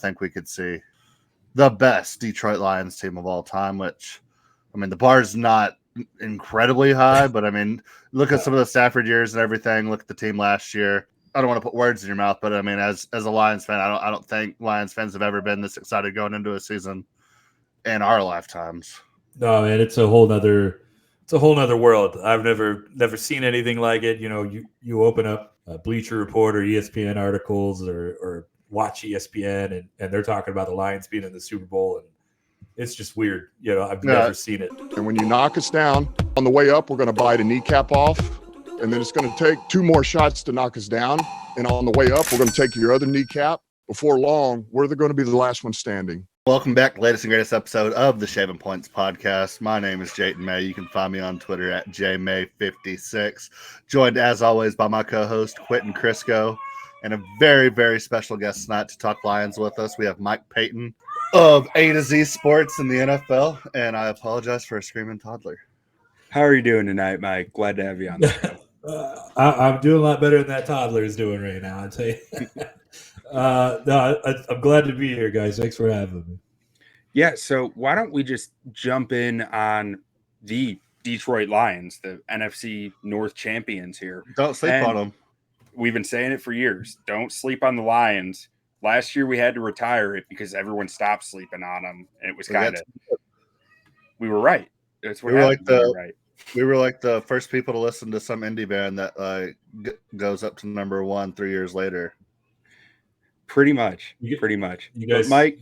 think we could see the best Detroit Lions team of all time, which, I mean, the bar is not incredibly high, but I mean, look at some of the Stafford years and everything. Look at the team last year. I don't want to put words in your mouth, but I mean, as a Lions fan, I don't think Lions fans have ever been this excited going into a season in our lifetimes. No, man, it's a whole nother world. I've never seen anything like it. You know, you open up a Bleacher Report or ESPN articles or watch ESPN and they're talking about the Lions being in the Super Bowl, and it's just weird. You know, I've never seen it. And when you knock us down on the way up, we're going to bite a kneecap off, and then it's going to take 2 more shots to knock us down. And on the way up, we're going to take your other kneecap. Before long, we're going to be the last one standing. Welcome back to the latest and greatest episode of the Shaving Points podcast. My name is Jayden May. You can find me on Twitter at jmay56. Joined, as always, by my co-host, Quentin Crisco, and a very, very special guest tonight to talk Lions with us. We have Mike Payton of A to Z Sports in the NFL, and I apologize for a screaming toddler. How are you doing tonight, Mike? Glad to have you on the show. I'm doing a lot better than that toddler is doing right now, I'll tell you. I'm glad to be here, guys. Thanks for having me. Yeah, so why don't we just jump in on the Detroit Lions, the NFC North champions here. Don't sleep on them. We've been saying it for years. Don't sleep on the Lions. Last year we had to retire it because everyone stopped sleeping on them, and it was kind of we were right. That's what happened. We were like the first people to listen to some indie band that goes up to number 1 3 years later. Pretty much. You guys, but Mike,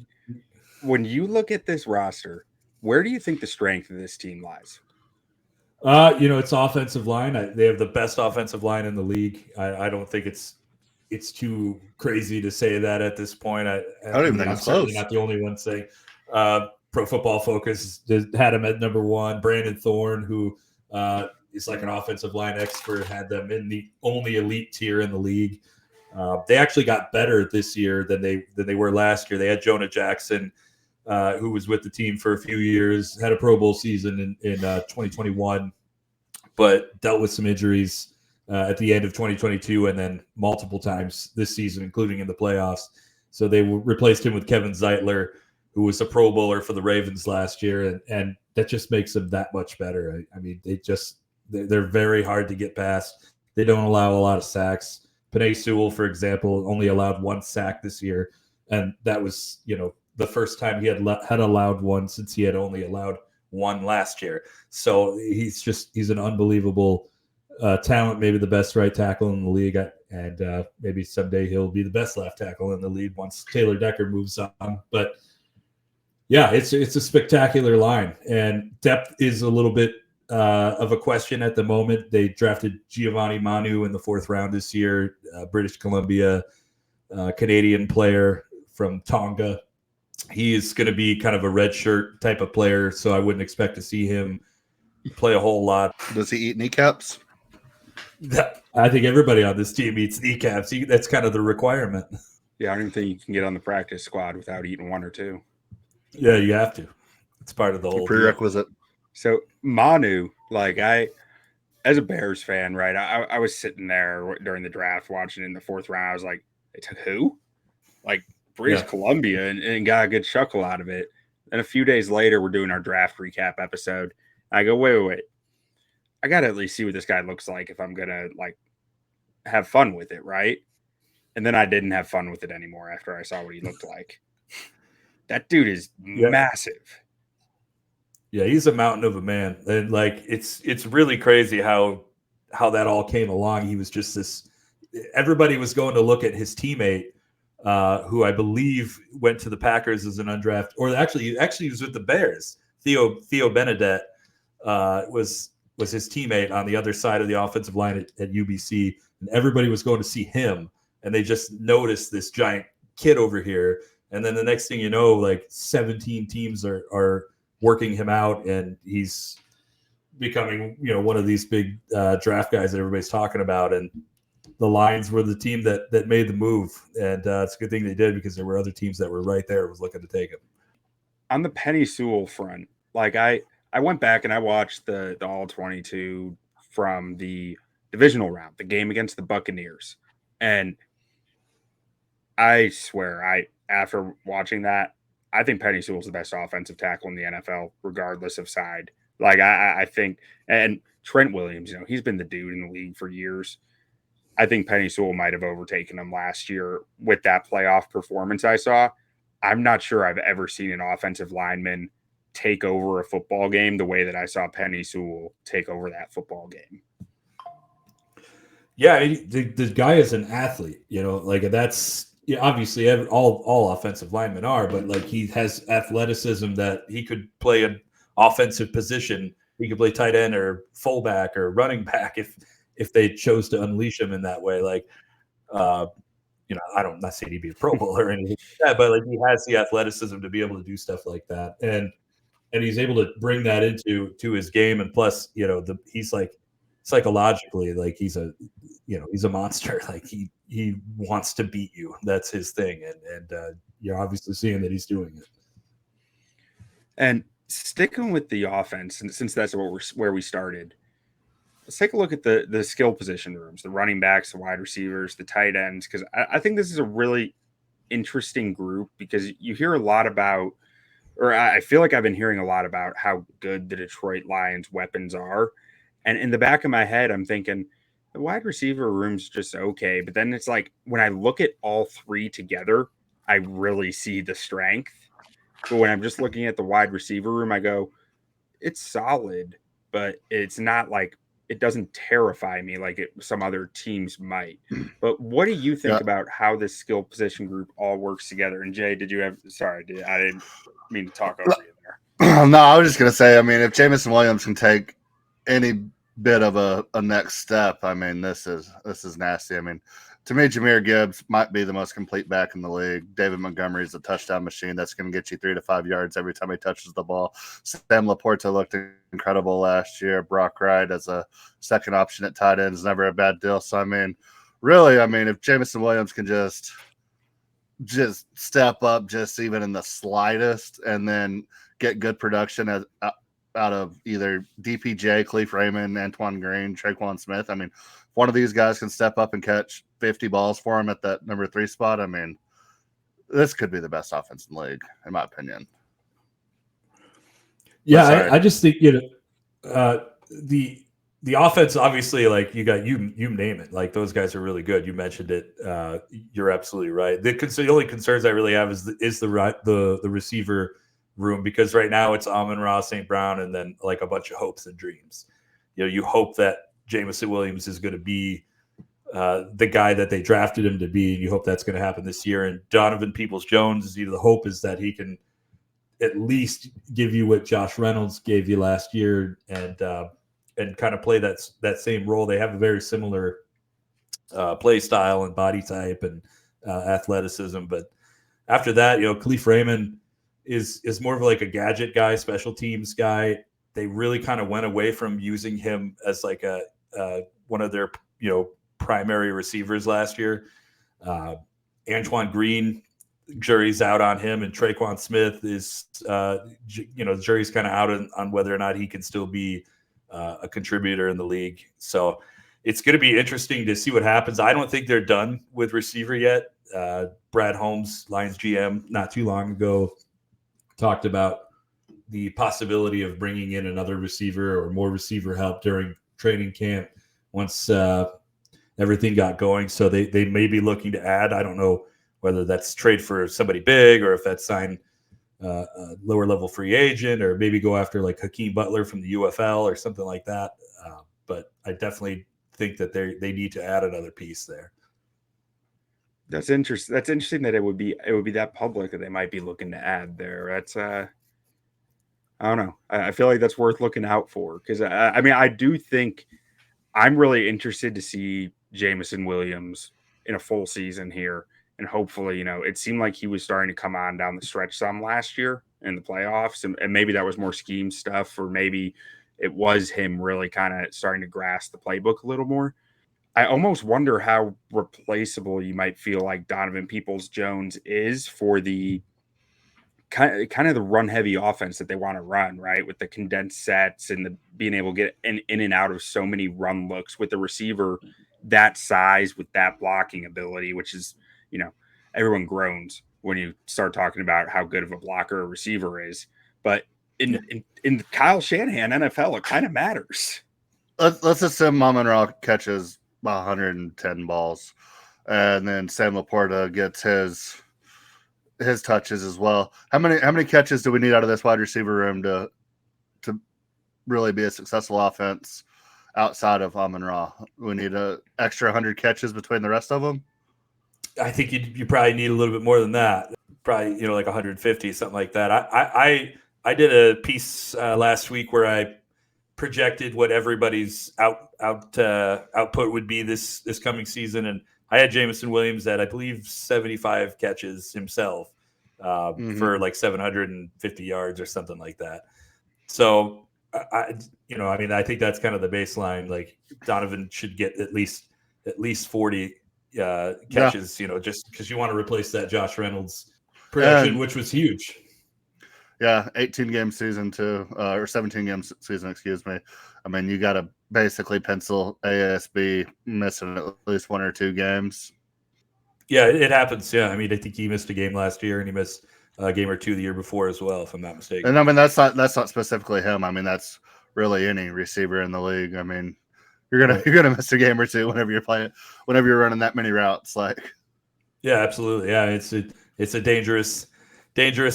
when you look at this roster, where do you think the strength of this team lies? It's offensive line. They have the best offensive line in the league. I don't think it's too crazy to say that at this point. I don't even think it's close. Not the only one saying. Pro Football Focus had him at number 1. Brandon Thorne, who is like an offensive line expert, had them in the only elite tier in the league. They actually got better this year than they were last year. They had Jonah Jackson, who was with the team for a few years, had a Pro Bowl season in 2021, but dealt with some injuries at the end of 2022 and then multiple times this season, including in the playoffs. So they replaced him with Kevin Zeitler, who was a Pro Bowler for the Ravens last year, and that just makes them that much better. I mean, they're very hard to get past. They don't allow a lot of sacks. Penei Sewell, for example, only allowed 1 sack this year, and that was, the first time he had allowed 1 since he had only allowed 1 last year. So he's an unbelievable talent, maybe the best right tackle in the league, and maybe someday he'll be the best left tackle in the league once Taylor Decker moves on. But yeah, it's a spectacular line, and depth is a little bit of a question at the moment. They drafted Giovanni Manu in the 4th round this year, British Columbia, Canadian player from Tonga. He is going to be kind of a red shirt type of player, so I wouldn't expect to see him play a whole lot. Does he eat kneecaps? I think everybody on this team eats kneecaps. That's kind of the requirement. Yeah, I don't even think you can get on the practice squad without eating 1 or 2. Yeah, you have to. It's part of the whole prerequisite. Deal. So Manu, as a Bears fan, right? I was sitting there during the draft watching in the 4th round. I was like, they took who? British Columbia, and got a good chuckle out of it. And a few days later, we're doing our draft recap episode. I go, wait. I got to at least see what this guy looks like if I'm going to have fun with it, right? And then I didn't have fun with it anymore after I saw what he looked like. That dude is massive. Yeah, he's a mountain of a man. And it's really crazy how that all came along. He was just this – everybody was going to look at his teammate, who I believe went to the Packers as an undrafted – or actually he was with the Bears. Theo Benedette was his teammate on the other side of the offensive line at UBC. And everybody was going to see him. And they just noticed this giant kid over here. And then the next thing you know, 17 teams are working him out, and he's becoming, one of these big draft guys that everybody's talking about. And the Lions were the team that made the move, and it's a good thing they did because there were other teams that were right there was looking to take him. On the Penei Sewell front, I went back and I watched the All-22 from the divisional round, the game against the Buccaneers, and I swear after watching that, I think Penei Sewell's the best offensive tackle in the NFL, regardless of side. Like I think, and Trent Williams, he's been the dude in the league for years. I think Penei Sewell might have overtaken him last year with that playoff performance I saw. I'm not sure I've ever seen an offensive lineman take over a football game the way that I saw Penei Sewell take over that football game. Yeah, the guy is an athlete, like that's obviously all offensive linemen are, but like he has athleticism that he could play an offensive position. He could play tight end or fullback or running back if they chose to unleash him in that way. Like, I'm not saying he'd be a Pro Bowler or anything like that, but like he has the athleticism to be able to do stuff like that, and he's able to bring that into his game. And plus, he's like psychologically, like he's a monster. Like he wants to beat you. That's his thing, and you're obviously seeing that he's doing it. And sticking with the offense, and since that's where we started, let's take a look at the skill position rooms, the running backs, the wide receivers, the tight ends, because I think this is a really interesting group because you hear a lot about, or I feel like I've been hearing a lot about how good the Detroit Lions weapons are. And in the back of my head, I'm thinking the wide receiver room's just okay. But then it's like when I look at all three together, I really see the strength. But when I'm just looking at the wide receiver room, I go, it's solid, but it's not like, it doesn't terrify me like some other teams might. But what do you think about how this skill position group all works together? And Jay, I didn't mean to talk over you there. No, I was just going to say, I mean, if Jameson Williams can take any bit of a next step, I mean, this is nasty. I mean, to me, Jahmyr Gibbs might be the most complete back in the league. David Montgomery is a touchdown machine that's going to get you 3 to 5 yards every time he touches the ball. Sam Laporta looked incredible last year. Brock Wright as a second option at tight end is never a bad deal. So, I mean, really, if Jameson Williams can just step up just even in the slightest and then get good production out of either DPJ, Khalif Raymond, Antoine Green, Traquan Smith. I mean, if one of these guys can step up and catch 50 balls for him at that number 3 spot, I mean, this could be the best offense in the league, in my opinion. Yeah, I just think, the offense, obviously, like you name it, like those guys are really good. You mentioned it. You're absolutely right. The only concerns I really have is the receiver room, because right now it's Amon-Ra St. Brown and then like a bunch of hopes and dreams. You hope that Jameson Williams is going to be the guy that they drafted him to be, and you hope that's going to happen this year. And Donovan Peoples-Jones, the hope is that he can at least give you what Josh Reynolds gave you last year and kind of play that same role. They have a very similar play style and body type and athleticism. But after that, Khalif Raymond is more of like a gadget guy, special teams guy. They really kind of went away from using him as like one of their primary receivers last year. Antoine Green, jury's out on him, and Traquan Smith is the jury's kind of out on whether or not he can still be a contributor in the league. So it's going to be interesting to see what happens. I don't think they're done with receiver yet. Brad Holmes, Lions GM, not too long ago, talked about the possibility of bringing in another receiver or more receiver help during training camp once everything got going. So they may be looking to add. I don't know whether that's trade for somebody big or if that's sign a lower level free agent or maybe go after like Hakeem Butler from the UFL or something like that. But I definitely think that they need to add another piece there. That's interesting. That's interesting that it would be that public that they might be looking to add there. That's I don't know. I feel like that's worth looking out for because I do think I'm really interested to see Jameson Williams in a full season here, and hopefully, it seemed like he was starting to come on down the stretch some last year in the playoffs, and maybe that was more scheme stuff, or maybe it was him really kind of starting to grasp the playbook a little more. I almost wonder how replaceable you might feel like Donovan Peoples-Jones is for the kind of the run heavy offense that they want to run, right? With the condensed sets and the being able to get in and out of so many run looks with the receiver that size with that blocking ability, which is, everyone groans when you start talking about how good of a blocker a receiver is. But in Kyle Shanahan NFL, it kind of matters. Let's assume Amon-Ra catches 110 balls, and then Sam Laporta gets his touches as well. How many catches do we need out of this wide receiver room to really be a successful offense outside of Amon-Ra? We need an extra 100 catches between the rest of them. I think you probably need a little bit more than that. Probably like 150, something like that. I did a piece last week where I projected what everybody's output would be this coming season, and I had Jameson Williams at, I believe, 75 catches himself for like 750 yards or something like that. So I think that's kind of the baseline. Like Donovan should get at least 40 catches, just because you want to replace that Josh Reynolds production, which was huge. Yeah, 18-game season too, or 17-game season, excuse me. I mean, you got to basically pencil ASB missing at least 1 or 2 games. Yeah, it happens. Yeah, I mean, I think he missed a game last year, and he missed a game or 2 the year before as well, if I'm not mistaken. And I mean, that's not specifically him. I mean, that's really any receiver in the league. I mean, you're gonna miss a game or 2 whenever you're running that many routes. Like, yeah, absolutely. Yeah, it's a dangerous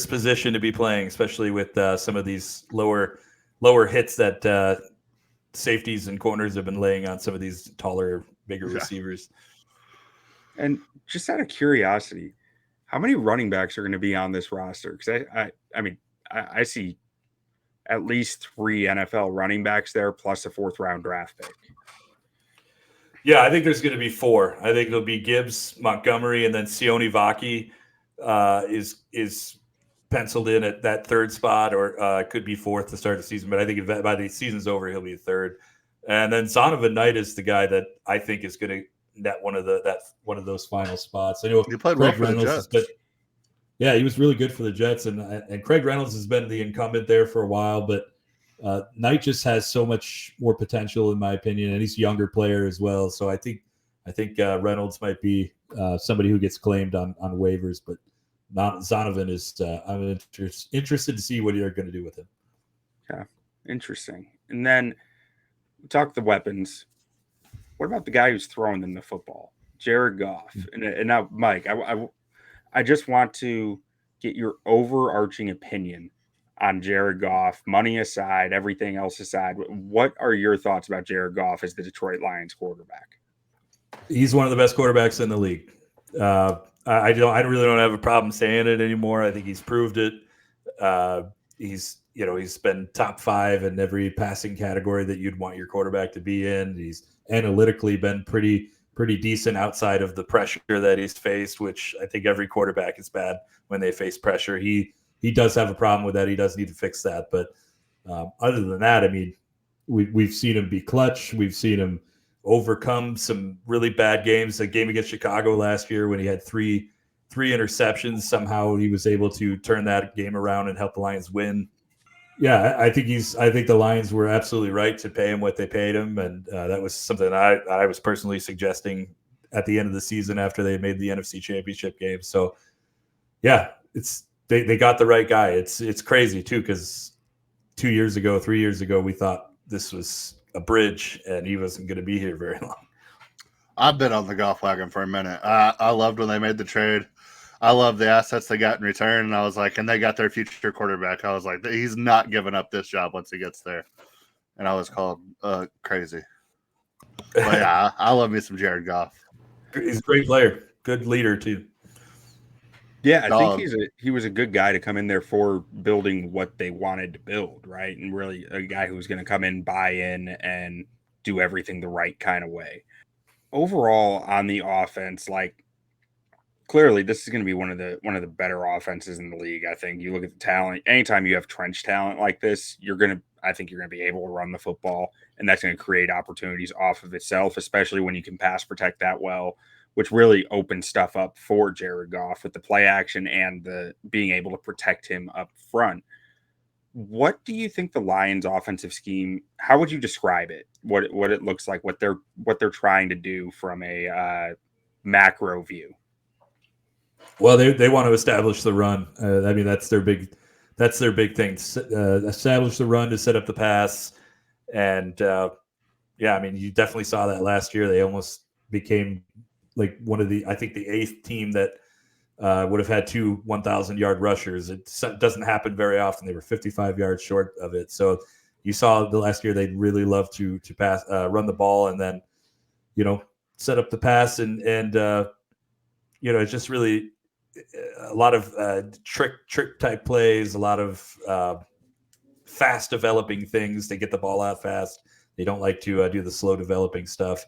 position to be playing, especially with some of these lower hits that safeties and corners have been laying on some of these taller, bigger receivers. And just out of curiosity, how many running backs are going to be on this roster? Because I see at least 3 NFL running backs there, plus a 4th-round draft pick. Yeah, I think there's going to be 4. I think it'll be Gibbs, Montgomery, and then Sione Vaki is penciled in at that 3rd spot, or could be 4th to start the season. But I think if by the season's over, he'll be 3rd. And then Zonovan Knight is the guy that I think is going to net one of those final spots. I know he played well for the Jets. Yeah, he was really good for the Jets, and Craig Reynolds has been the incumbent there for a while. But Knight just has so much more potential, in my opinion, and he's a younger player as well. So I think Reynolds might be somebody who gets claimed on waivers, but not Zonovan is. I'm interested to see what you're going to do with him. Yeah, interesting. And then talk the weapons. What about the guy who's throwing them the football, Jared Goff? And now, Mike, I just want to get your overarching opinion on Jared Goff, money aside, everything else aside. What are your thoughts about Jared Goff as the Detroit Lions quarterback? He's one of the best quarterbacks in the league. I really don't have a problem saying it anymore. I think he's proved it. He's been top 5 in every passing category that you'd want your quarterback to be in. He's analytically been pretty decent outside of the pressure that he's faced, which I think every quarterback is bad when they face pressure. He does have a problem with that. He does need to fix that. But other than that, I mean, we've seen him be clutch. We've seen him overcome some really bad games. The game against Chicago last year when he had three interceptions, somehow he was able to turn that game around and help the Lions win. Yeah, I think the Lions were absolutely right to pay him what they paid him, and that was something I was personally suggesting at the end of the season after they made the NFC Championship game. So, yeah, they got the right guy. It's crazy too, because 3 years ago, we thought this was a bridge and he wasn't going to be here very long. I've been on the Goff wagon for a minute. I loved when they made the trade. I love the assets they got in return. And I was like, and they got their future quarterback. I was like, he's not giving up this job once he gets there. And I was called crazy. But yeah, I love me some Jared Goff. He's a great player. Good leader too. Yeah, I think he was a good guy to come in there for building what they wanted to build, right? And really a guy who was going to come in, buy in, and do everything the right kind of way. Overall, on the offense, like clearly this is going to be one of the better offenses in the league. I think you look at the talent. Anytime you have trench talent like this, I think you're going to be able to run the football, and that's going to create opportunities off of itself, especially when you can pass protect that well, which really opens stuff up for Jared Goff with the play action and the being able to protect him up front. What do you think the Lions offensive scheme, how would you describe it? What it looks like, what they're trying to do from a macro view? Well, they want to establish the run. I mean, that's their big thing. Establish the run to set up the pass, and I mean, you definitely saw that last year. They almost became like I think the 8th team that would have had 2 1,000-yard rushers. It doesn't happen very often. They were 55 yards short of it. So you saw the last year they'd really love to pass, run the ball, and then set up the pass, and it's just really a lot of trick type plays, a lot of fast developing things. They get the ball out fast. They don't like to do the slow developing stuff.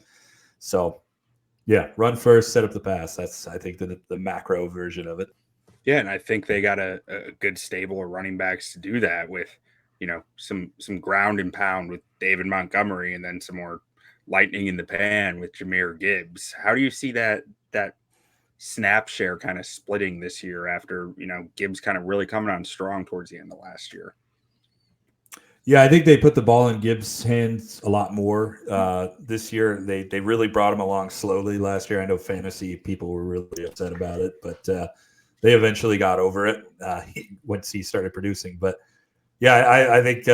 So, yeah, run first, set up the pass. That's, I think, the macro version of it. Yeah, and I think they got a good stable of running backs to do that with, some ground and pound with David Montgomery, and then some more lightning in the pan with Jahmyr Gibbs. How do you see that snap share kind of splitting this year after, Gibbs kind of really coming on strong towards the end of last year? Yeah, I think they put the ball in Gibbs' hands a lot more this year. They really brought him along slowly last year. I know fantasy people were really upset about it, but they eventually got over it once he started producing. But yeah, I think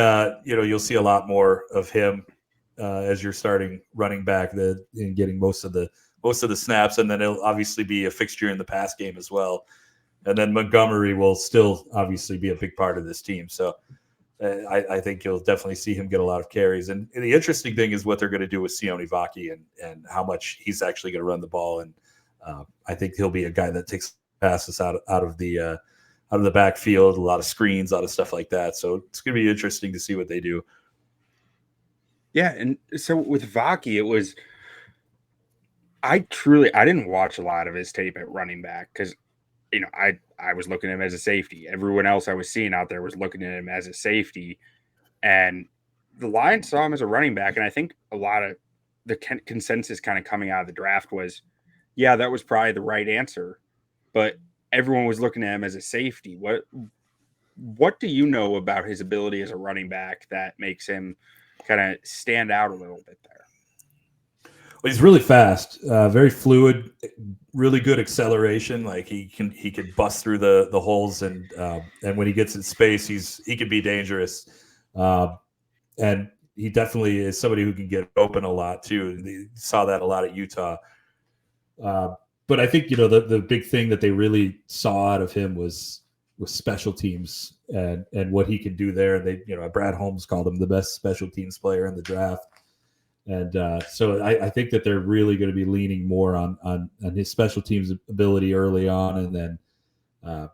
you'll see a lot more of him as you're starting running back and getting most of the snaps, and then it'll obviously be a fixture in the pass game as well. And then Montgomery will still obviously be a big part of this team. So I think you'll definitely see him get a lot of carries. And the interesting thing is what they're going to do with Sione Vaki and how much he's actually going to run the ball. And I think he'll be a guy that takes passes out of the backfield, a lot of screens, a lot of stuff like that. So it's going to be interesting to see what they do. Yeah, and so with Vaki, it was I didn't watch a lot of his tape at running back because I was looking at him as a safety. Everyone else I was seeing out there was looking at him as a safety. And the Lions saw him as a running back. And I think a lot of the consensus kind of coming out of the draft was, yeah, that was probably the right answer. But everyone was looking at him as a safety. What do you know about his ability as a running back that makes him kind of stand out a little bit there? Well, he's really fast, very fluid, really good acceleration. Like he could bust through the holes, and when he gets in space, he can be dangerous. And he definitely is somebody who can get open a lot too. They saw that a lot at Utah. But I think the big thing that they really saw out of him was special teams and what he can do there. They Brad Holmes called him the best special teams player in the draft. And so I think that they're really going to be leaning more on his special teams ability early on, and then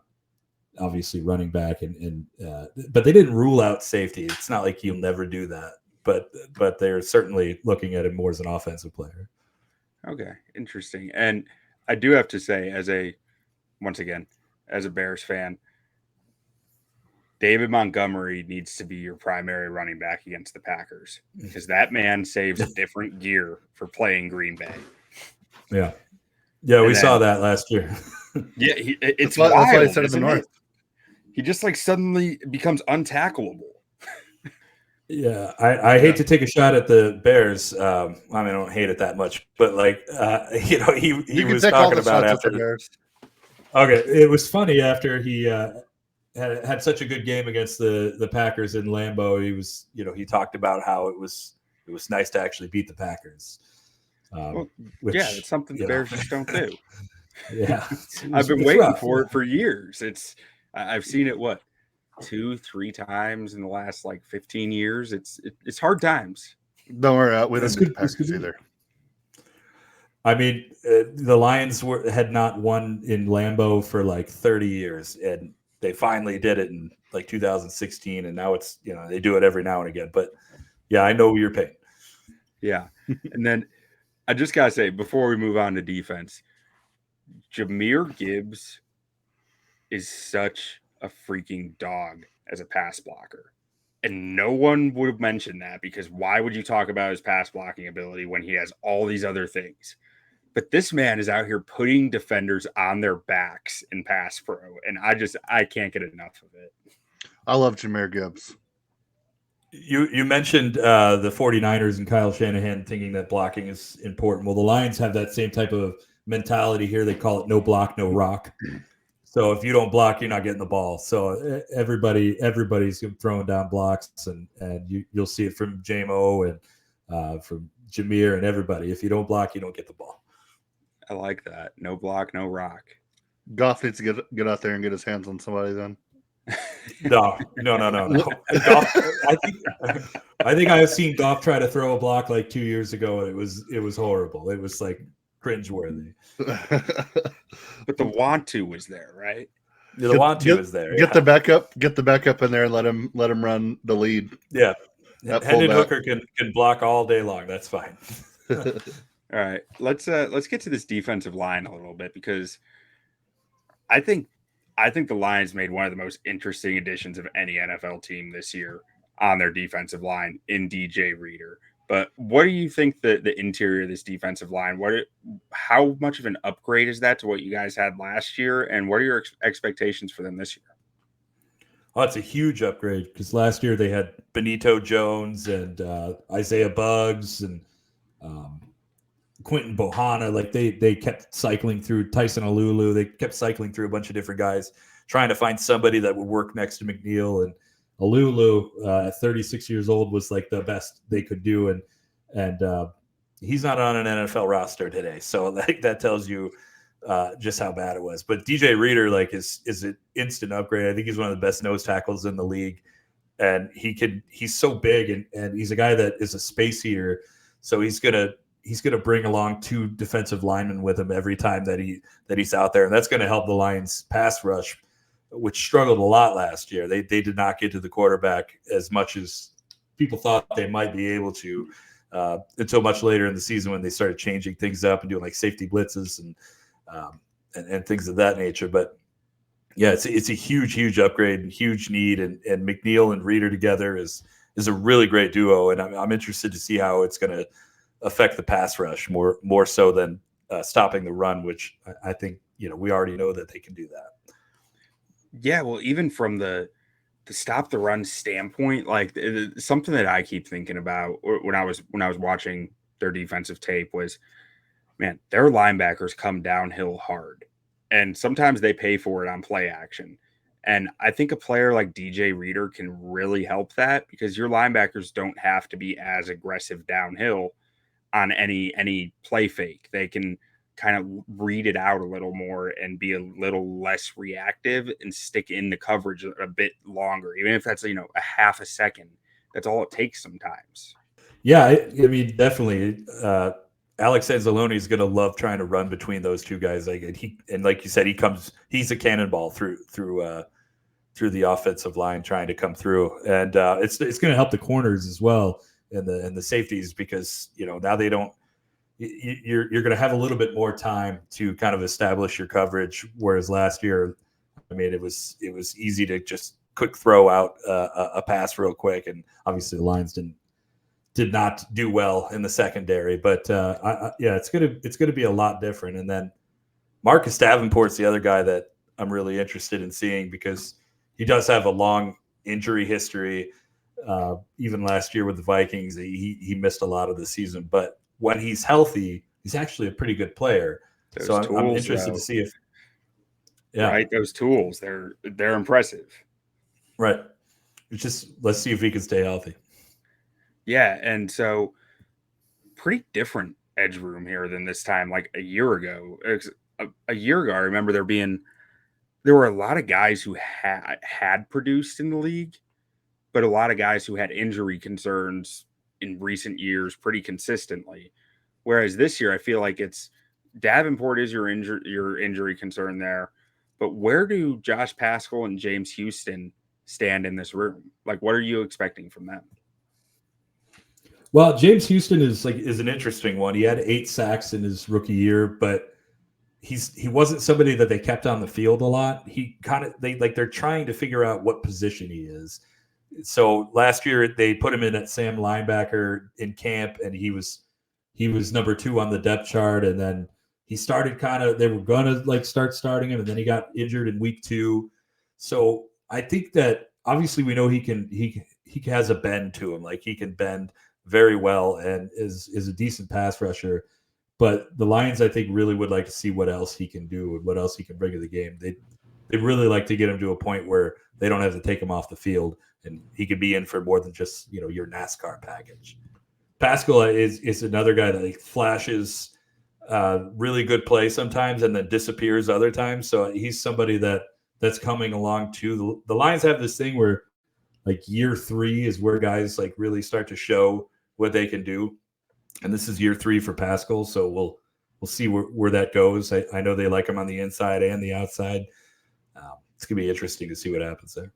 obviously running back. But they didn't rule out safety. It's not like you'll never do that. But they're certainly looking at him more as an offensive player. Okay, interesting. And I do have to say, as a Bears fan, David Montgomery needs to be your primary running back against the Packers because that man saves a different gear for playing Green Bay. Yeah. Yeah, we saw that last year. Yeah, it's wild. That's why he started the North. He just suddenly becomes untackleable. Yeah, I hate to take a shot at the Bears. I mean, I don't hate it that much, but he was talking about after the Bears. Okay, it was funny after he had such a good game against the Packers in Lambeau. He was, he talked about how it was nice to actually beat the Packers. Which, yeah, it's something the Bears just don't do. Yeah, I've been waiting for it for years. I've seen it 2-3 times in the last 15 years. It's hard times. Don't worry, we didn't beat the Packers either. I mean, the Lions had not won in Lambeau for 30 years, and they finally did it in 2016, and now it's they do it every now and again. But yeah, I know your pain. Yeah, and then I just gotta say before we move on to defense, Jahmyr Gibbs is such a freaking dog as a pass blocker, and no one would have mentioned that because why would you talk about his pass blocking ability when he has all these other things? But this man is out here putting defenders on their backs in pass pro, and I can't get enough of it. I love Jahmyr Gibbs. You mentioned the 49ers and Kyle Shanahan thinking that blocking is important. Well, the Lions have that same type of mentality here. They call it no block, no rock. So if you don't block, you're not getting the ball. So everybody's throwing down blocks, and you'll see it from JMO and from Jameer and everybody. If you don't block, you don't get the ball. I like that. No block, no rock. Goff needs to get out there and get his hands on somebody then. No. Goff, I think I've seen Goff try to throw a block like 2 years ago, and it was horrible. It was like cringeworthy. But the want to was there, right? Yeah, the want to was there. Get the backup in there and let him run the lead. Yeah. Hendon Hooker can block all day long. That's fine. All right. Let's get to this defensive line a little bit, because I think the Lions made one of the most interesting additions of any NFL team this year on their defensive line in DJ Reader. But what do you think the interior of this defensive line, how much of an upgrade is that to what you guys had last year? And what are your expectations for them this year? Oh, it's a huge upgrade, because last year they had Benito Jones and Isaiah Buggs and Quentin Bohanna. Like they kept cycling through Tyson Alulu. They kept cycling through a bunch of different guys, trying to find somebody that would work next to McNeill. And Alulu, at 36 years old, was like the best they could do. And he's not on an NFL roster today. So that tells you just how bad it was. But DJ Reader is an instant upgrade. I think he's one of the best nose tackles in the league. And he's so big, and he's a guy that is a space heater. So he's gonna bring along 2 defensive linemen with him every time that he's out there. And that's going to help the Lions pass rush, which struggled a lot last year. They did not get to the quarterback as much as people thought they might be able to until much later in the season, when they started changing things up and doing like safety blitzes and things of that nature. But yeah, it's a huge upgrade and huge need. And McNeill and Reader together is a really great duo. And I'm interested to see how it's going to affect the pass rush more so than stopping the run, which I think, we already know that they can do that. Yeah, well, even from the stop the run standpoint, like something that I keep thinking about when I was watching their defensive tape was, man, their linebackers come downhill hard, and sometimes they pay for it on play action. And I think a player like DJ Reader can really help that, because your linebackers don't have to be as aggressive downhill on any play fake. They can kind of read it out a little more and be a little less reactive and stick in the coverage a bit longer, even if that's a half a second. That's all it takes sometimes. Yeah, I mean, definitely. Alex Anzalone is going to love trying to run between those 2 guys. Like you said, he's a cannonball through the offensive line, trying to come through, and it's going to help the corners as well and the safeties, because now they don't. You're going to have a little bit more time to kind of establish your coverage, whereas last year, I mean, it was easy to just quick throw out a pass real quick, and obviously the Lions did not do well in the secondary. But it's gonna be a lot different. And then Marcus Davenport's the other guy that I'm really interested in seeing, because he does have a long injury history. Even last year with the Vikings, he missed a lot of the season, but when he's healthy, he's actually a pretty good player. So I'm interested to see if, right, those tools, they're impressive. Right. It's just, let's see if he can stay healthy. Yeah, and so pretty different edge room here than this time like a year ago. A year ago, I remember there were a lot of guys who had produced in the league, but a lot of guys who had injury concerns in recent years pretty consistently. Whereas this year, I feel like it's Davenport is your injury concern there. But where do Josh Paschal and James Houston stand in this room? Like, what are you expecting from them? Well, James Houston is an interesting one. He had 8 sacks in his rookie year, but he wasn't somebody that they kept on the field a lot. They're trying to figure out what position he is. So last year they put him in at Sam linebacker in camp, and he was number 2 on the depth chart. And then he started they were gonna start starting him, and then he got injured in week 2. So I think that obviously we know he has a bend to him. Like, he can bend very well and is a decent pass rusher. But the Lions, I think, really would like to see what else he can do and what else he can bring to the game. They really like to get him to a point where they don't have to take him off the field, and he could be in for more than just your NASCAR package. Pascal is another guy that flashes really good play sometimes and then disappears other times. So he's somebody that's coming along too. The Lions have this thing where year 3 is where guys really start to show what they can do. And this is year 3 for Pascal, so we'll see where that goes. I know they like him on the inside and the outside. It's gonna be interesting to see what happens there.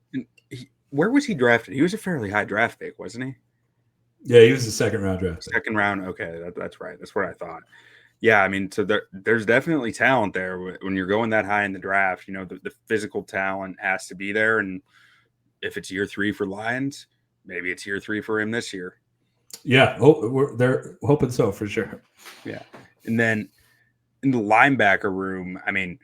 Where was he drafted? He was a fairly high draft pick, wasn't he? Yeah, he was the second round draft. Second round, okay, that's right. That's what I thought. Yeah, I mean, so there's definitely talent there when you're going that high in the draft. The physical talent has to be there, and if it's year 3 for Lions, maybe it's year 3 for him this year. Yeah, they're hoping so for sure. Yeah. And then in the linebacker room, I mean,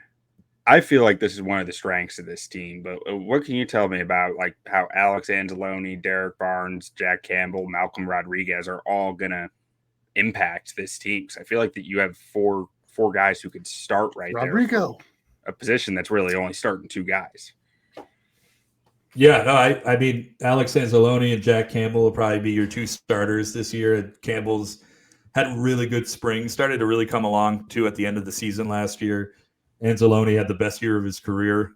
I feel like this is one of the strengths of this team, but what can you tell me about how Alex Anzalone, Derek Barnes, Jack Campbell, Malcolm Rodriguez are all going to impact this team? Because I feel like that you have four guys who could start there. A position that's really only starting 2 guys. Yeah, no, I mean, Alex Anzalone and Jack Campbell will probably be your 2 starters this year. Campbell's had a really good spring, started to really come along too at the end of the season last year. Anzalone had the best year of his career.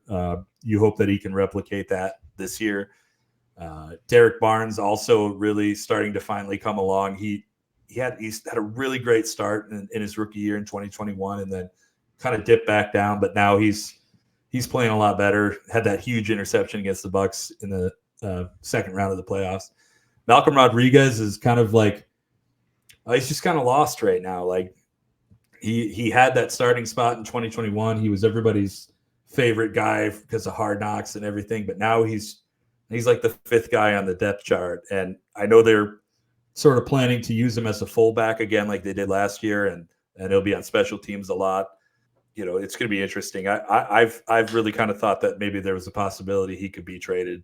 You hope that he can replicate that this year. Derek Barnes also really starting to finally come along. He's had a really great start in his rookie year in 2021, and then kind of dipped back down. But now he's playing a lot better. Had that huge interception against the Bucs in the second round of the playoffs. Malcolm Rodriguez is kind of he's just kind of lost right now. He had that starting spot in 2021. He was everybody's favorite guy because of Hard Knocks and everything. But now he's like the 5th guy on the depth chart. And I know they're sort of planning to use him as a fullback again, like they did last year, and he'll be on special teams a lot. It's going to be interesting. I've really kind of thought that maybe there was a possibility he could be traded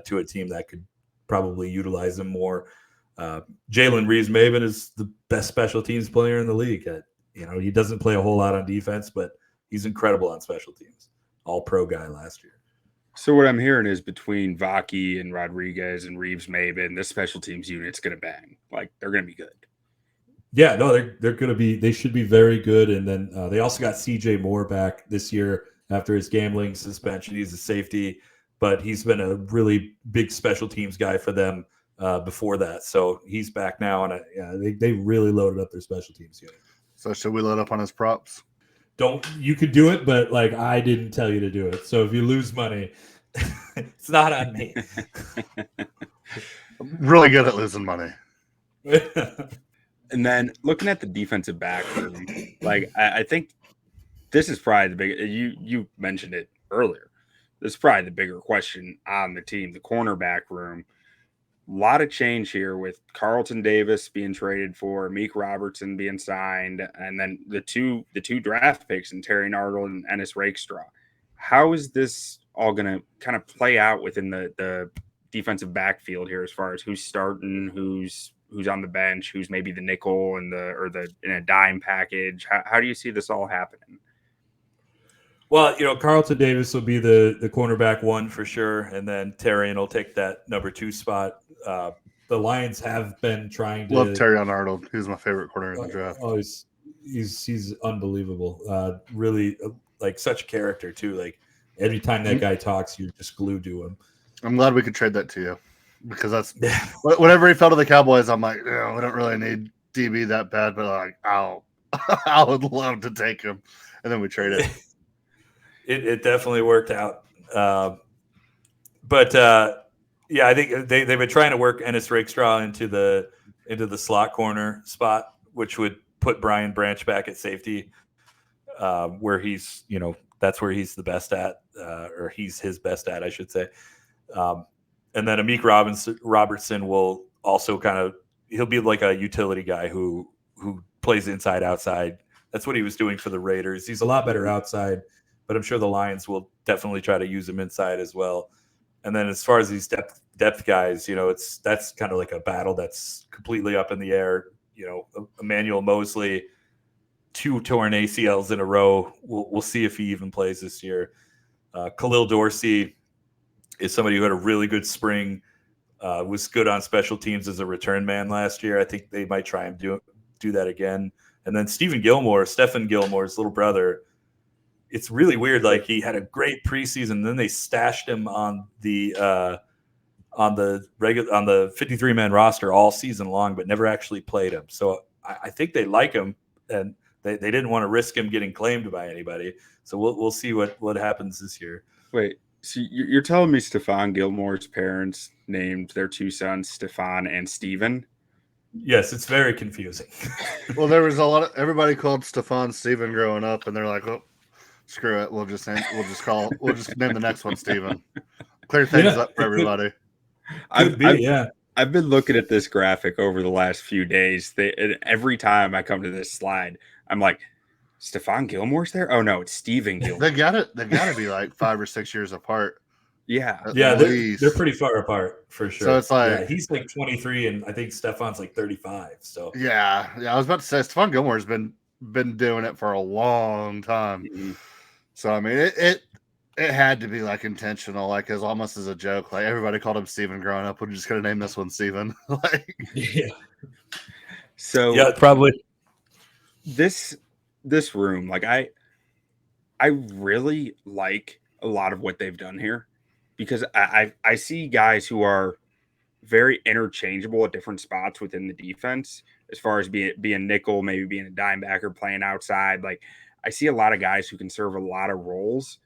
to a team that could probably utilize him more. Jalen Reeves-Maven is the best special teams player in the league. He doesn't play a whole lot on defense, but he's incredible on special teams. All-pro guy last year. So what I'm hearing is between Vaki and Rodriguez and Reeves-Maven, this special teams unit's going to bang. They're going to be good. Yeah, no, they should be very good. And then they also got CJ Moore back this year after his gambling suspension. He's a safety, but he's been a really big special teams guy for them before that. So he's back now, and they really loaded up their special teams unit. So should we load up on his props? You could do it, but I didn't tell you to do it. So if you lose money, it's not on me. I'm really good at losing money. And then looking at the defensive back room, I think this is probably the big. You mentioned it earlier. This is probably the bigger question on the team, the cornerback room. A lot of change here with Carlton Davis being traded for, Meek Robertson being signed, and then the two draft picks in Terry Nardle and Ennis Rakestraw. How is this all going to kind of play out within the defensive backfield here, as far as who's starting, who's on the bench, who's maybe the nickel in a dime package? How do you see this all happening? Well, Carlton Davis will be the cornerback 1 for sure, and then Terrian will take that number 2 spot. The Lions have been trying to love Terrion Arnold. He's my favorite corner in the draft. Oh, he's unbelievable. Really, such a character too. Every time that guy talks, you're just glued to him. I'm glad we could trade that to you, because that's whenever he fell to the Cowboys, I'm like, we don't really need DB that bad, but I would love to take him, and then we traded. It definitely worked out. Yeah, I think they've been trying to work Ennis Rakestraw into the slot corner spot, which would put Brian Branch back at safety, where he's, that's where he's the best at, or he's his best at, I should say. And then Amik Robertson will also he'll be like a utility guy who plays inside outside. That's what he was doing for the Raiders. He's a lot better outside, but I'm sure the Lions will definitely try to use him inside as well. And then as far as these depth guys, that's kind of like a battle that's completely up in the air. Emmanuel Mosley 2 torn ACLs in a row. We'll see if he even plays this year. Khalil Dorsey is somebody who had a really good spring, was good on special teams as a return man last year. I think they might try and do that again. And then Stephen Gilmore's little brother, it's really weird. Like, he had a great preseason, then they stashed him on the 53-man roster all season long, but never actually played him. So I think they like him, and they didn't want to risk him getting claimed by anybody. So we'll see what happens this year. Wait, so you're telling me Stephon Gilmore's parents named their 2 sons Stephon and Steven? Yes, it's very confusing. Well, there was everybody called Stephon Steven growing up, and they're like, "Oh, screw it, we'll just name the next one Steven. Clear things up for everybody." I've been looking at this graphic over the last few days. And every time I come to this slide, I'm like, Stephon Gilmore's there? Oh no, it's Stephen Gilmore. They got to be like 5 or 6 years apart. Yeah. They're pretty far apart for sure. So it's like, he's like 23, and I think Stephon's like 35. So yeah. I was about to say Stephon Gilmore's been doing it for a long time. Mm-hmm. So I mean, it had to be like intentional, like as almost as a joke. Like, everybody called him Steven growing up. We're just gonna name this one Steven. Like, yeah. So yeah, probably this room, like I really like a lot of what they've done here, because I see guys who are very interchangeable at different spots within the defense, as far as being nickel, maybe being a dime backer, playing outside. Like, I see a lot of guys who can serve a lot of roles,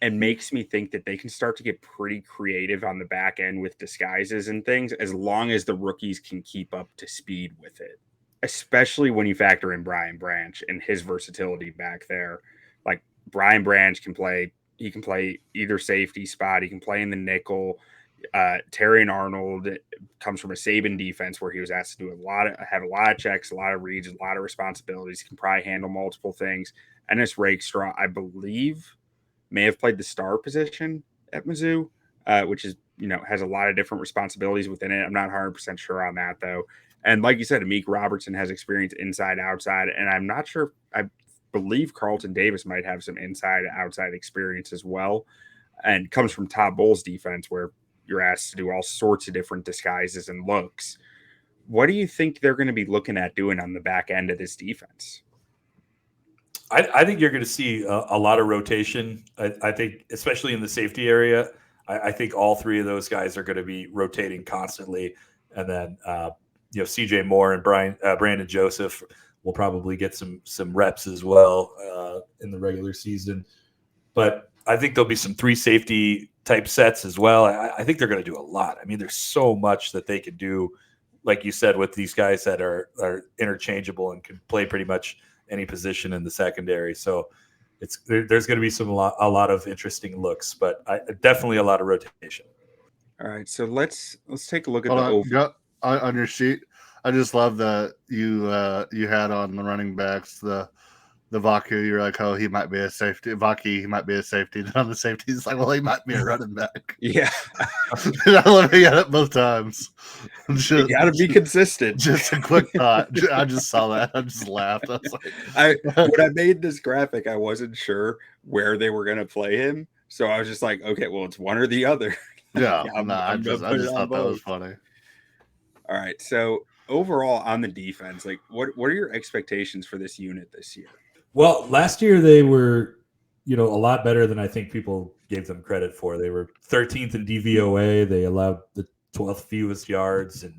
and makes me think that they can start to get pretty creative on the back end with disguises and things, as long as the rookies can keep up to speed with it, especially when you factor in Brian Branch and his versatility back there. Like, Brian Branch can play either safety spot. He can play in the nickel. Terrion Arnold comes from a Saban defense where he was asked to do have a lot of checks, a lot of reads, a lot of responsibilities. He can probably handle multiple things. Ennis Rakestraw, I believe, may have played the star position at Mizzou, which is, has a lot of different responsibilities within it. I'm not 100% sure on that, though. And like you said, Amik Robertson has experience inside, outside, and I'm not sure. I believe Carlton Davis might have some inside, outside experience as well, and comes from Todd Bowles' defense, where you're asked to do all sorts of different disguises and looks. What do you think they're going to be looking at doing on the back end of this defense? I think you're going to see a lot of rotation. I think, especially in the safety area, I think all 3 of those guys are going to be rotating constantly. And then, CJ Moore and Brandon Joseph will probably get some reps as well in the regular season. But I think there'll be some 3 safety type sets as well. I think they're going to do a lot. I mean, there's so much that they could do, like you said, with these guys that are interchangeable and can play pretty much any position in the secondary. So there's going to be a lot of interesting looks, but definitely a lot of rotation. All right, so let's take a look at on your sheet. I just love that you had on the running backs the Vaku. You're like, oh, he might be a safety. Vaki, he might be a safety. Then on the safety, he's like, well, he might be a running back. Yeah, I love he had it both times. You got to be consistent. Just a quick thought. I just saw that. I just laughed. I was like, when I made this graphic, I wasn't sure where they were going to play him, so I was just like, okay, well, it's one or the other. Yeah, I just thought that was funny. All right, so overall on the defense, like, what are your expectations for this unit this year? Well, last year they were, a lot better than I think people gave them credit for. They were 13th in DVOA. They allowed the 12th fewest yards, and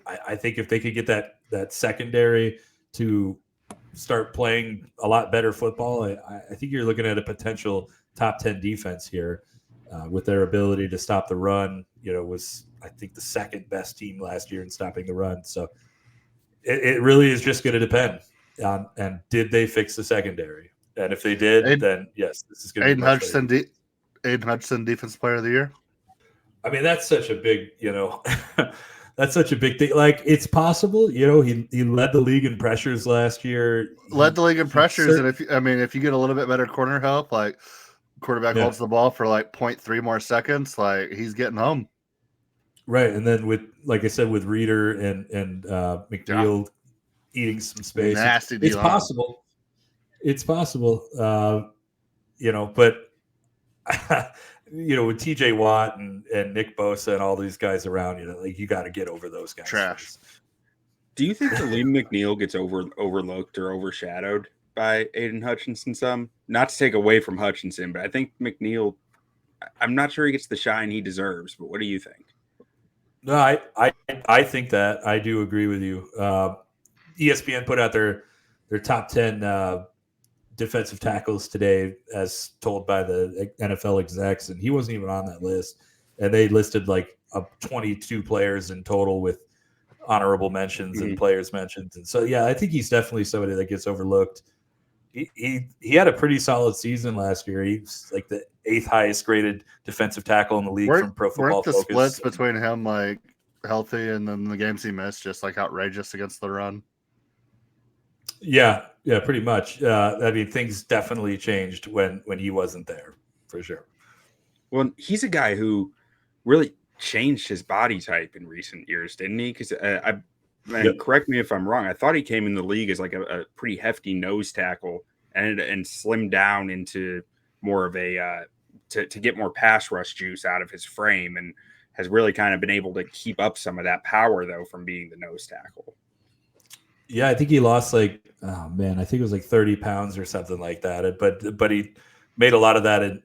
I think if they could get that secondary to start playing a lot better football, I think you're looking at a potential top 10 defense here with their ability to stop the run. Was, I think, the second best team last year in stopping the run. So it really is just going to depend. And did they fix the secondary? And if they did, then yes, this is going to be Aidan Hutchinson, Defensive Player of the Year. I mean, that's such a big, that's such a big thing. Like, it's possible. He led the league in pressures last year. Led the league in pressures, and if you get a little bit better corner help, like quarterback holds the ball for like 0.3 more seconds, like he's getting home. Right, and then with, like I said, with Reeder and McNeill eating some space, nasty. It's possible. It's possible, but with TJ Watt and Nick Bosa and all these guys around, you got to get over those guys. Trash. Do you think Alim McNeill gets overlooked or overshadowed by Aidan Hutchinson some? Not to take away from Hutchinson, but I think McNeill, I'm not sure he gets the shine he deserves, but what do you think? No, I think that. I do agree with you. ESPN put out their top 10 defensive tackles today, as told by the NFL execs, and he wasn't even on that list. And they listed 22 players in total with honorable mentions and players mentions. And so, yeah, I think he's definitely somebody that gets overlooked. He had a pretty solid season last year. He's like the 8th highest graded defensive tackle in the league from Pro Football Focus. Weren't the splits between him healthy and then the games he missed just outrageous against the run? Yeah, pretty much. Things definitely changed when he wasn't there, for sure. Well, he's a guy who really changed his body type in recent years, didn't he? Because correct me if I'm wrong, I thought he came in the league as a pretty hefty nose tackle and slimmed down into more of a to get more pass rush juice out of his frame, and has really kind of been able to keep up some of that power though from being the nose tackle. Yeah, I think he lost I think it was 30 pounds or something like that. But he made a lot of that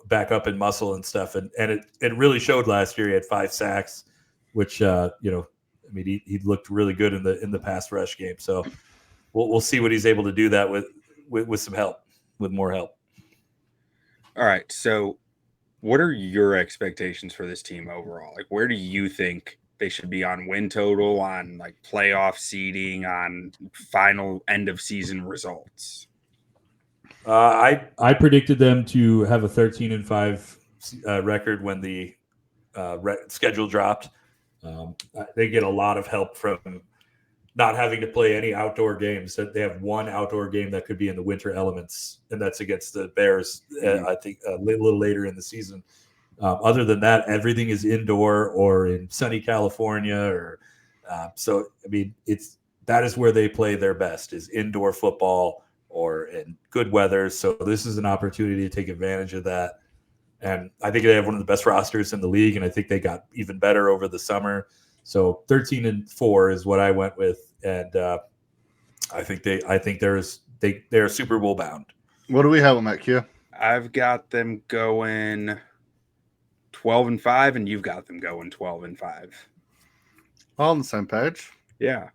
back up in muscle and stuff, and it really showed last year. He had 5 sacks, which he looked really good in the pass rush game. So we'll see what he's able to do that with some help, with more help. All right, so what are your expectations for this team overall? Where do you think they should be on win total, on playoff seeding, on final end of season results? I predicted them to have a 13-5 record when the schedule dropped. They get a lot of help from not having to play any outdoor games. They have one outdoor game that could be in the winter elements, and that's against the Bears. I think a little later in the season. Other than that, everything is indoor or in sunny California, that is where they play their best, is indoor football or in good weather. So this is an opportunity to take advantage of that. And I think they have one of the best rosters in the league, and I think they got even better over the summer. So 13-4 is what I went with, and I think they're Super Bowl bound. What do we have on that, Q? I've got them going 12-5, and you've got them going 12-5. All on the same page. Yeah.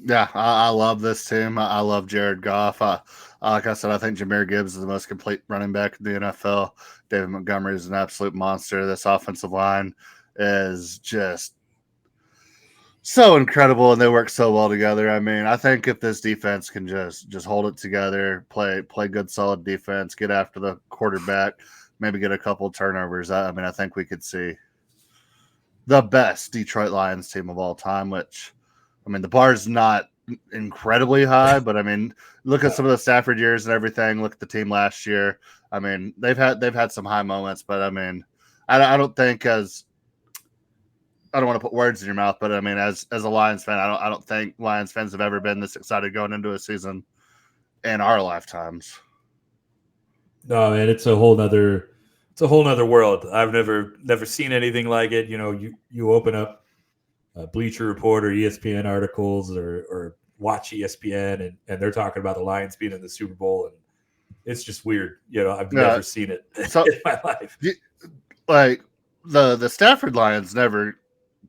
Yeah, I love this team. I love Jared Goff. Like I said, I think Jahmyr Gibbs is the most complete running back in the NFL. David Montgomery is an absolute monster. This offensive line is just so incredible, and they work so well together. I think if this defense can just hold it together, play good, solid defense, get after the quarterback, maybe get a couple of turnovers, I think we could see the best Detroit Lions team of all time, which – the bar's not incredibly high, but look at some of the Stafford years and everything. Look at the team last year. They've had some high moments, but I don't think I don't want to put words in your mouth, but as a Lions fan, I don't think Lions fans have ever been this excited going into a season in our lifetimes. No, man, it's a whole nother world. I've never seen anything like it. You open up Bleacher Report or ESPN articles or watch ESPN and they're talking about the Lions being in the Super Bowl, and it's just weird. I've never seen it in my life. The Stafford Lions never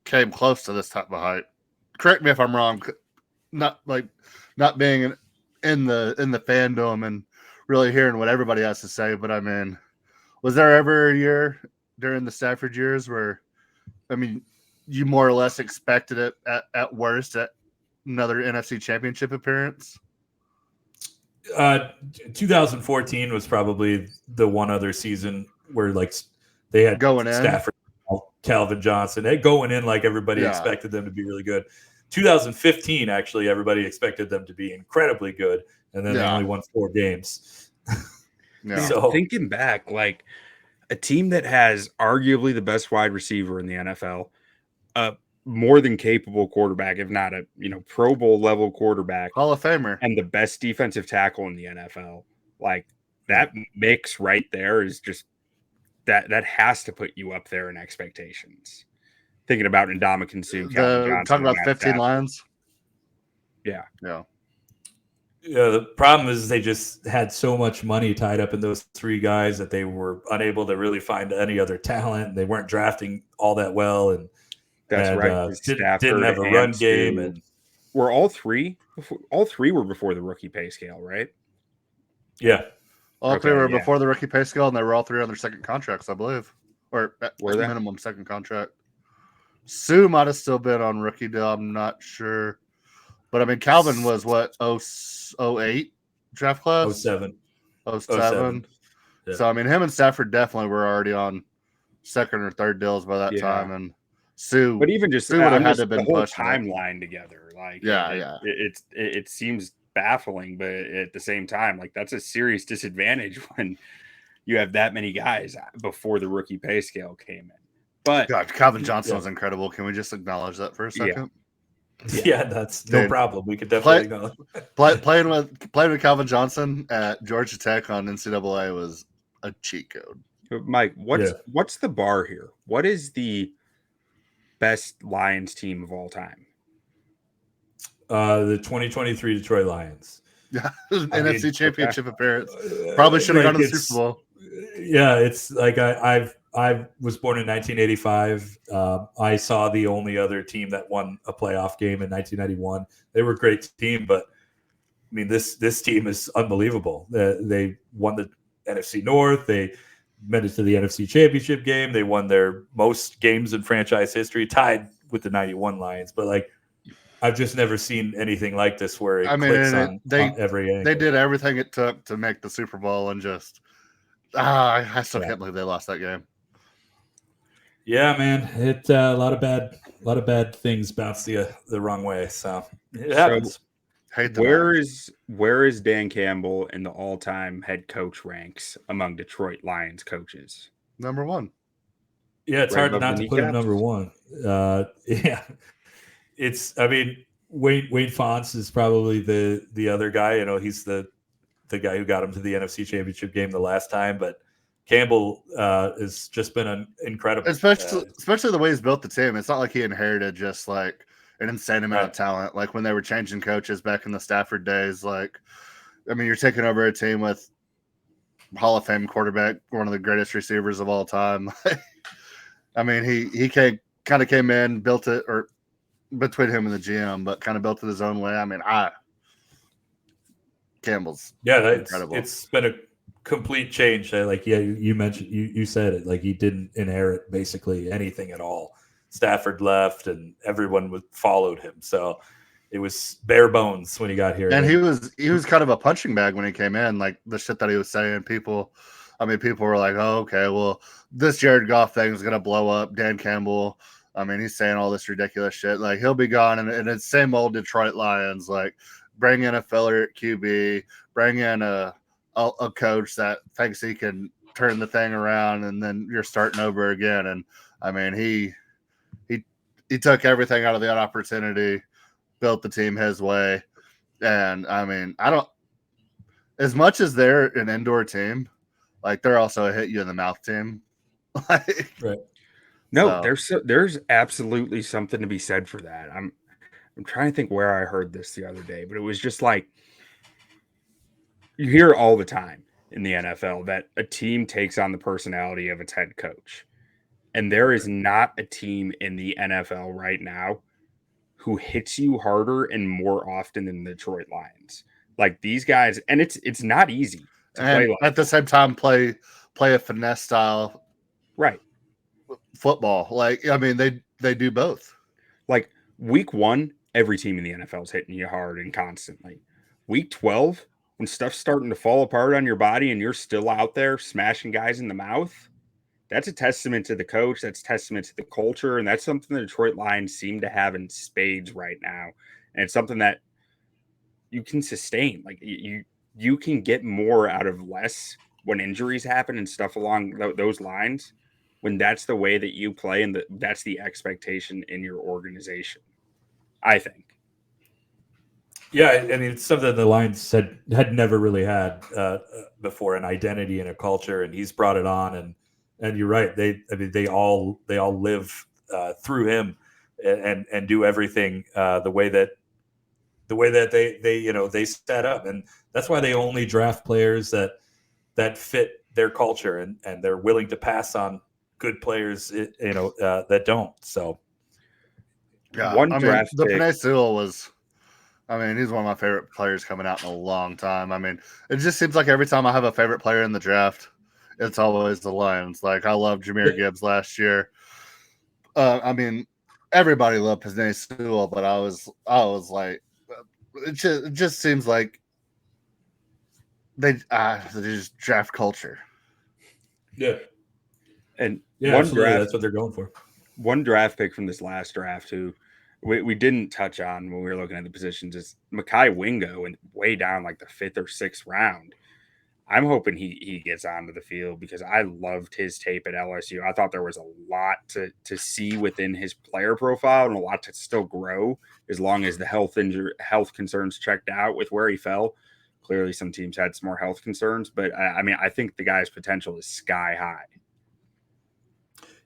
came close to this type of hype. Correct me if I'm wrong. Not being in the fandom and really hearing what everybody has to say, but was there ever a year during the Stafford years where you more or less expected it at worst at another NFC Championship appearance? 2014 was probably the one other season where they had going Stafford, Calvin Johnson, going in everybody expected them to be really good. 2015, actually, everybody expected them to be incredibly good, and then they only won 4 games. So thinking back, a team that has arguably the best wide receiver in the NFL, more than capable quarterback, if not a Pro Bowl level quarterback, Hall of Famer, and the best defensive tackle in the NFL. Like that mix right there is just that has to put you up there in expectations. Thinking about Ndamukong Suh, Calvin Johnson, talking about Matt 15 Stafford. Lions. Yeah, the problem is they just had so much money tied up in those three guys that they were unable to really find any other talent. They weren't drafting all that well, and That's right. Didn't have a run game, and were all three were before the rookie pay scale, right? Yeah, all three were before the rookie pay scale, and they were all three on their second contracts, I believe, or at minimum second contract. Sue might have still been on rookie deal. I'm not sure. But, I mean, Calvin was what, 08 draft class? 07. 07. Yeah. So, I mean, him and Stafford definitely were already on second or third deals by that time. And Sue, but even just Sue would have had to have been the whole pushing timeline together. Like, it seems baffling, but at the same time, like, that's a serious disadvantage when you have that many guys before the rookie pay scale came in. But God, Calvin Johnson was incredible. Can we just acknowledge that for a second? Yeah, that's no problem. We could definitely playing with Calvin Johnson at Georgia Tech on NCAA was a cheat code. Mike, what's the bar here? What is the best Lions team of all time? The 2023 Detroit Lions. Yeah, NFC Championship appearance. Probably should have gone to the Super Bowl. Yeah, it's like I was born in 1985. I saw the only other team that won a playoff game in 1991. They were a great team, but I mean, this team is unbelievable. They won the NFC North. They made it to the NFC Championship game. They won their most games in franchise history, tied with the 91 Lions. But, like, I've just never seen anything like this where it clicks on every angle. They did everything it took to make the Super Bowl, and just I still can't believe they lost that game. Yeah, man, it a lot of bad things bounced the wrong way. So it happens. Where is Dan Campbell in the all-time head coach ranks among Detroit Lions coaches? Number one. Yeah, it's hard not to put him number one. Yeah, it's. I mean, Wade Fonts is probably the other guy. You know, he's the guy who got him to the NFC Championship game the last time, but Campbell has just been incredible. Especially the way he's built the team. It's not like he inherited just like an insane amount of talent. Like when they were changing coaches back in the Stafford days, like, I mean, you're taking over a team with Hall of Fame quarterback, one of the greatest receivers of all time. I mean, he kind of came in, built it, or between him and the GM, but kind of built it his own way. I mean, Campbell's incredible. It's been a complete change. Like, you mentioned, you said it, like he didn't inherit basically anything at all. Stafford left and everyone followed him. So it was bare bones when he got here. And he was kind of a punching bag when he came in, like the shit that he was saying. People were like, oh, okay, well, this Jared Goff thing is going to blow up. Dan Campbell, I mean, he's saying all this ridiculous shit. Like, he'll be gone. And it's same old Detroit Lions, like, bring in a filler at QB, bring in a coach that thinks he can turn the thing around, and then you're starting over again. And, I mean, he took everything out of that opportunity, built the team his way. And, I mean, as much as they're an indoor team, like, they're also a hit-you-in-the-mouth team. Right. No, there's absolutely something to be said for that. I'm trying to think where I heard this the other day, but it was just like, you hear all the time in the NFL that a team takes on the personality of its head coach. And there is not a team in the NFL right now who hits you harder and more often than the Detroit Lions. Like, these guys, and it's not easy to play like at the same time play a finesse style football. Like, I mean, they do both. Like, week 1, every team in the NFL is hitting you hard and constantly. Week 12, when stuff's starting to fall apart on your body and you're still out there smashing guys in the mouth, that's a testament to the coach. That's a testament to the culture. And that's something the Detroit Lions seem to have in spades right now. And it's something that you can sustain. Like, you can get more out of less when injuries happen and stuff along those lines when that's the way that you play and that's the expectation in your organization, I think. Yeah, I mean, it's something the Lions had never really had before, an identity and a culture, and he's brought it on. And you're right, they all live through him and do everything the way that they set up, and that's why they only draft players that fit their culture, and they're willing to pass on good players that don't. So yeah, One draft the pick. Penei Sewell was. I mean, he's one of my favorite players coming out in a long time. I mean, it just seems like every time I have a favorite player in the draft, it's always the Lions. Like, I loved Jahmyr Gibbs last year. I mean, everybody loved Penei Sewell, but I was like, it just seems like they just draft culture. yeah, And yeah, absolutely. That's what they're going for. One draft pick from this last draft who we didn't touch on when we were looking at the positions is Mekhi Wingo, and way down like the 5th or 6th round. I'm hoping he gets onto the field because I loved his tape at LSU. I thought there was a lot to see within his player profile and a lot to still grow as long as the health concerns checked out with where he fell. Clearly some teams had some more health concerns, but I mean, I think the guy's potential is sky high.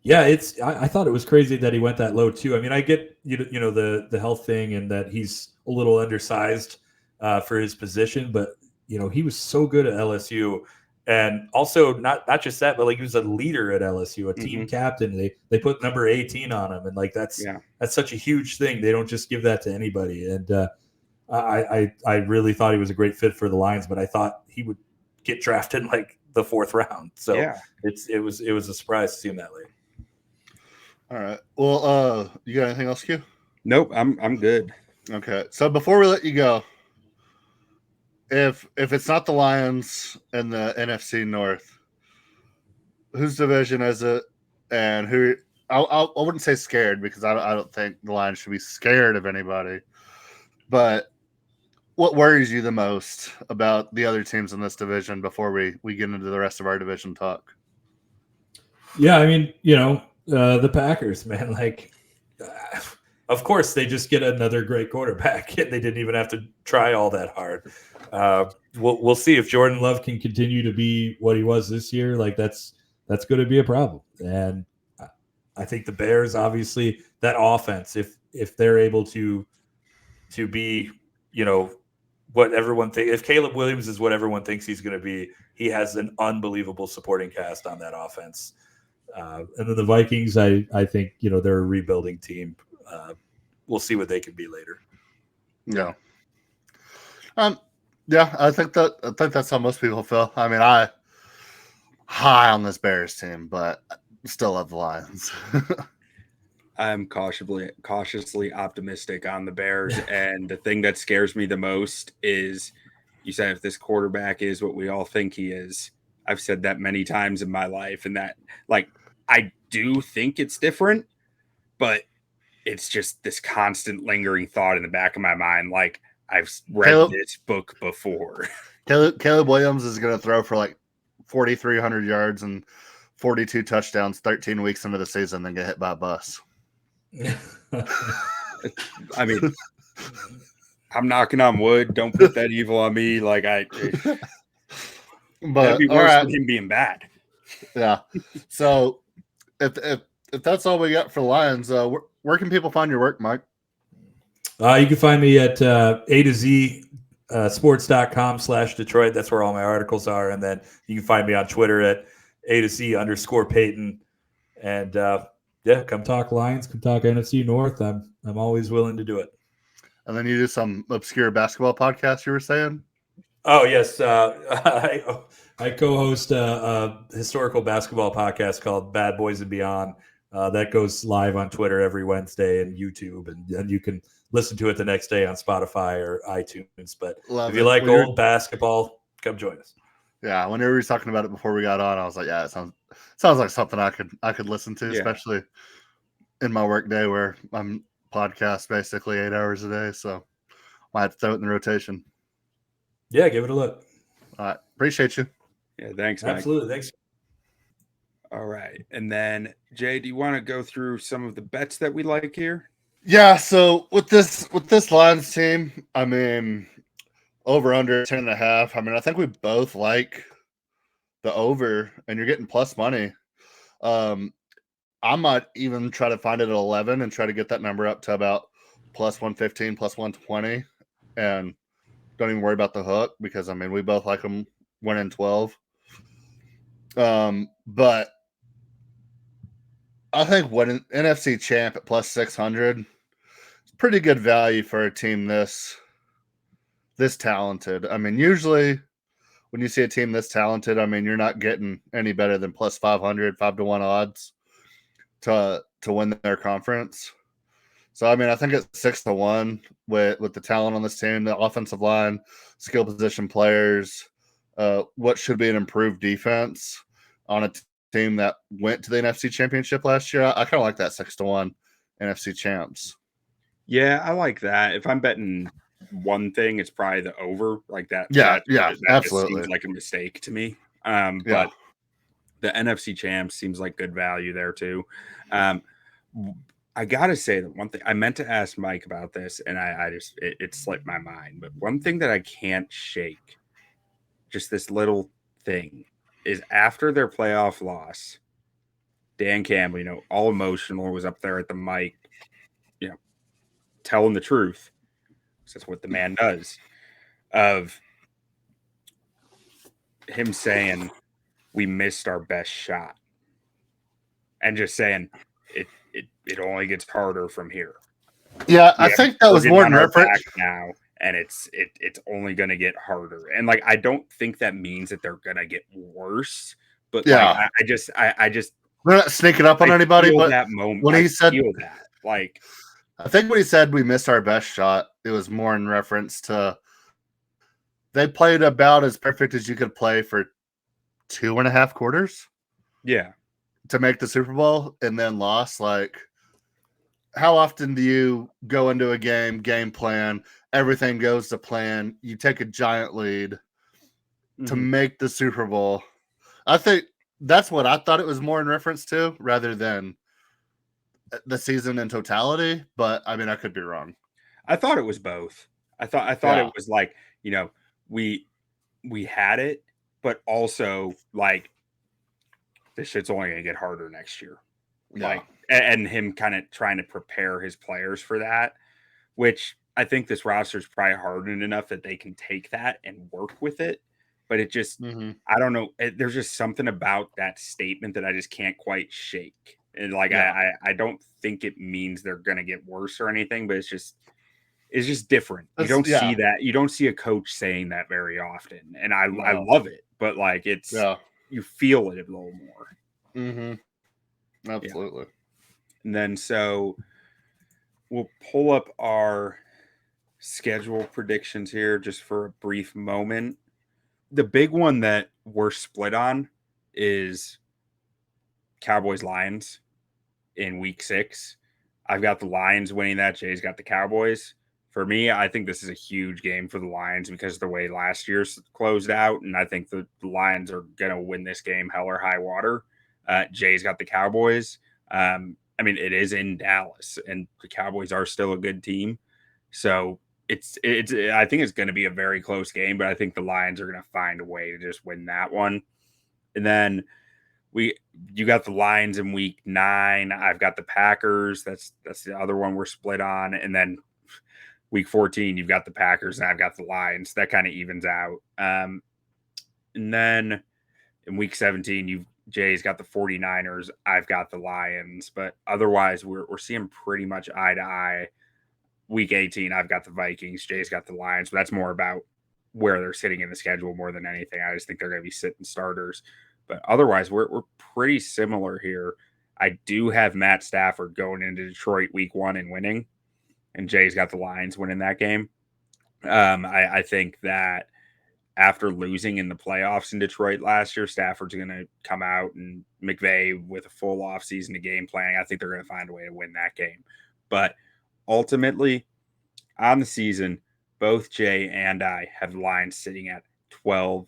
Yeah, I thought it was crazy that he went that low too. I mean, I get the health thing and that he's a little undersized for his position, but he was so good at LSU, and also not just that, but like he was a leader at LSU, a team captain. They put number 18 on him, and like that's such a huge thing. They don't just give that to anybody. And I really thought he was a great fit for the Lions, but I thought he would get drafted in like the 4th round. So it was a surprise to see him that late. All right. Well, you got anything else, Q? Nope, I'm good. Okay. So before we let you go, if it's not the Lions and the NFC North, whose division is it? And who? I wouldn't say scared, because I don't think the Lions should be scared of anybody. But what worries you the most about the other teams in this division before we get into the rest of our division talk? Yeah, I mean, the Packers, man, like, of course they just get another great quarterback, and they didn't even have to try all that hard. We'll see if Jordan Love can continue to be what he was this year. Like that's going to be a problem. And I think the Bears, obviously, that offense, if they're able to be, what everyone thinks, if Caleb Williams is what everyone thinks he's going to be, he has an unbelievable supporting cast on that offense. And then the Vikings, I think, they're a rebuilding team. We'll see what they can be later. Yeah. Yeah, I think that's how most people feel. I mean, I high on this Bears team, but still love the Lions. I'm cautiously optimistic on the Bears, and the thing that scares me the most is, you said if this quarterback is what we all think he is. I've said that many times in my life, and that, like, I do think it's different, but it's just this constant lingering thought in the back of my mind. Like, I've read this book before. Caleb Williams is going to throw for like 4,300 yards and 42 touchdowns 13 weeks into the season, then get hit by a bus. I mean, I'm knocking on wood. Don't put that evil on me. Like, that'd be worse than him being bad. Yeah. So if that's all we got for the Lions, where can people find your work, Mike? You can find me at A to Z sports.com/Detroit. That's where all my articles are. And then you can find me on Twitter at A to Z _Payton. And come talk Lions, come talk NFC North. I'm always willing to do it. And then you do some obscure basketball podcast, you were saying? Oh, yes. I co-host a historical basketball podcast called Bad Boys and Beyond. That goes live on Twitter every Wednesday and YouTube, and you can listen to it the next day on Spotify or iTunes. But if you like old basketball, come join us. Yeah, whenever we were talking about it before we got on, I was like, yeah, it sounds like something I could listen to, especially in my work day where I'm podcast basically 8 hours a day. So I have to throw it in the rotation. Yeah, give it a look. All right. Appreciate you. Yeah, thanks, Mike. Absolutely. Thanks. All right. And then, Jay, do you want to go through some of the bets that we like here? Yeah, so with this Lions team, I mean, over under 10.5. I mean, I think we both like the over, and you're getting plus money. I might even try to find it at 11 and try to get that number up to about plus 115, plus 120, and don't even worry about the hook because I mean we both like them winning 12. But I think winning NFC champ at plus 600 is pretty good value for a team this talented. I mean, usually when you see a team this talented, I mean, you're not getting any better than plus 500, 5-1 odds to win their conference. So, I mean, I think it's 6-1 with the talent on this team, the offensive line, skill position players, what should be an improved defense on a team that went to the NFC Championship last year. I kind of like that 6-1 NFC champs. Yeah, I like that. If I'm betting one thing, it's probably the over. Like that. Yeah, that absolutely. just seems like a mistake to me. But the NFC champs seems like good value there too. I gotta say that one thing I meant to ask Mike about this, and I just it slipped my mind. But one thing that I can't shake, just this little thing, is after their playoff loss, Dan Campbell, all emotional, was up there at the mic, telling the truth. That's what the man does. Of him saying we missed our best shot, and just saying it only gets harder from here. Yeah, I think that was more in reference now, and it's only going to get harder. And like I don't think that means that they're going to get worse, but like, I just we're not sneaking up on anybody. But that moment when he said that, like, I think when he said we missed our best shot, it was more in reference to they played about as perfect as you could play for 2.5 quarters. Yeah, to make the Super Bowl and then lost. Like, how often do you go into a game plan, everything goes to plan, you take a giant lead to make the Super Bowl? I think that's what I thought it was more in reference to rather than the season in totality. But I mean, I could be wrong. I thought it was both. I thought it was like, we had it, but also like this shit's only going to get harder next year. Like, and him kind of trying to prepare his players for that, which I think this roster is probably hardened enough that they can take that and work with it. But it just, I don't know. There's just something about that statement that I just can't quite shake. And like, I don't think it means they're going to get worse or anything, but it's just different. You don't see that. You don't see a coach saying that very often. And I love it, but like it's, you feel it a little more. Absolutely. Yeah. And then so we'll pull up our schedule predictions here just for a brief moment. The big one that we're split on is Cowboys-Lions in week 6. I've got the Lions winning that. Jay's got the Cowboys. For me, I think this is a huge game for the Lions because of the way last year's closed out, and I think the Lions are going to win this game hell or high water. Jay's got the Cowboys. I mean, it is in Dallas, and the Cowboys are still a good team. So it's I think it's going to be a very close game, but I think the Lions are going to find a way to just win that one. And then you got the Lions in week 9. I've got the Packers. That's the other one we're split on. And then week 14, you've got the Packers and I've got the Lions. That kind of evens out. And then in week 17, Jay's got the 49ers. I've got the Lions. But otherwise, we're seeing pretty much eye to eye. Week 18, I've got the Vikings. Jay's got the Lions. But that's more about where they're sitting in the schedule more than anything. I just think they're going to be sitting starters. But otherwise, we're pretty similar here. I do have Matt Stafford going into Detroit week 1 and winning. And Jay's got the Lions winning that game. I think that after losing in the playoffs in Detroit last year, Stafford's going to come out and McVay with a full offseason to game planning. I think they're going to find a way to win that game. But ultimately, on the season, both Jay and I have the Lions sitting at 12-5.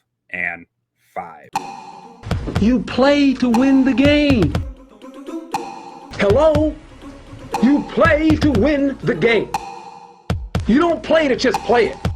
You play to win the game. Hello? You play to win the game. You don't play to just play it.